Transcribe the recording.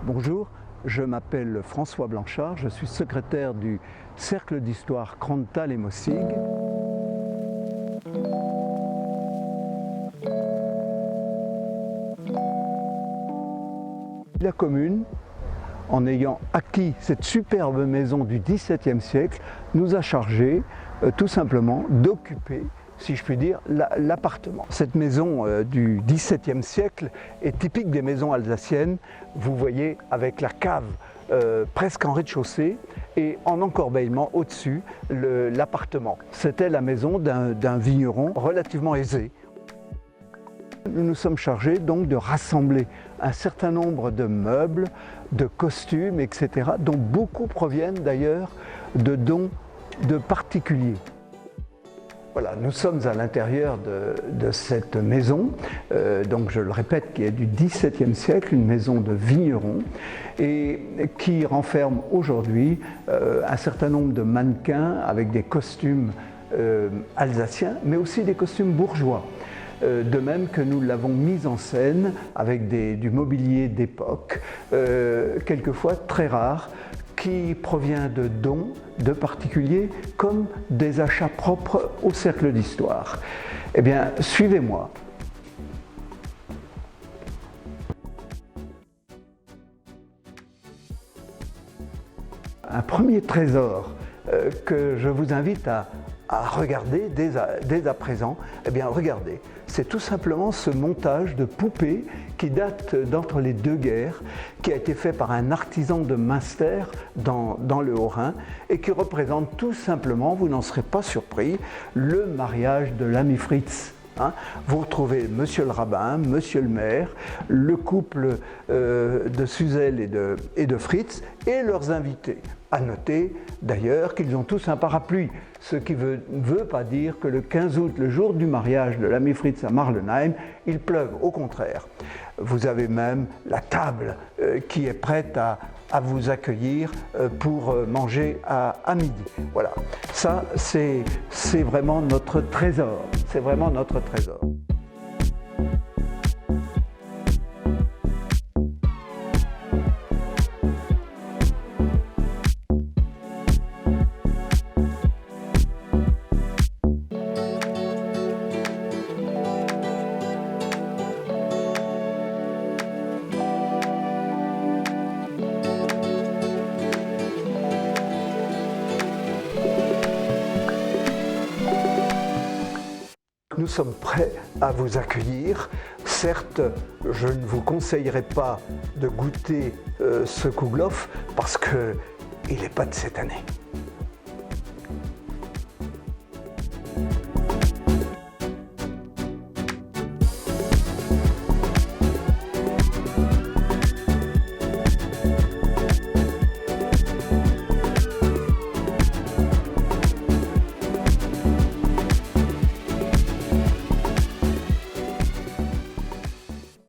Bonjour, je m'appelle François Blanchard, je suis secrétaire du Cercle d'Histoire Kronthal et Mossig. La commune, en ayant acquis cette superbe maison du XVIIe siècle, nous a chargé tout simplement d'occuper, si je puis dire, l'appartement. Cette maison du XVIIe siècle est typique des maisons alsaciennes. Vous voyez, avec la cave presque en rez-de-chaussée et en encorbellement au-dessus l'appartement. C'était la maison d'un vigneron relativement aisé. Nous nous sommes chargés donc de rassembler un certain nombre de meubles, de costumes, etc., dont beaucoup proviennent d'ailleurs de dons de particuliers. Voilà, nous sommes à l'intérieur de cette maison, donc je le répète, qui est du XVIIe siècle, une maison de vigneron, et qui renferme aujourd'hui un certain nombre de mannequins avec des costumes alsaciens, mais aussi des costumes bourgeois. De même que nous l'avons mise en scène avec du mobilier d'époque, quelquefois très rare, qui provient de dons de particuliers comme des achats propres au Cercle d'Histoire. Eh bien, suivez-moi. Un premier trésor que je vous invite à regarder dès à présent, eh bien regardez, c'est tout simplement ce montage de poupées qui date d'entre les deux guerres, qui a été fait par un artisan de Münster dans le Haut-Rhin et qui représente tout simplement, vous n'en serez pas surpris, le mariage de l'ami Fritz. Vous retrouvez Monsieur le rabbin, Monsieur le maire, le couple de Suzel et de Fritz et leurs invités. À noter d'ailleurs qu'ils ont tous un parapluie, ce qui ne veut pas dire que le 15 août, le jour du mariage de l'ami Fritz à Marlenheim, il pleuve, au contraire. Vous avez même la table qui est prête à vous accueillir pour manger à midi. Voilà, ça c'est vraiment notre trésor, c'est vraiment notre trésor. Nous sommes prêts à vous accueillir. Certes, je ne vous conseillerais pas de goûter ce Kouglof parce qu'il n'est pas de cette année.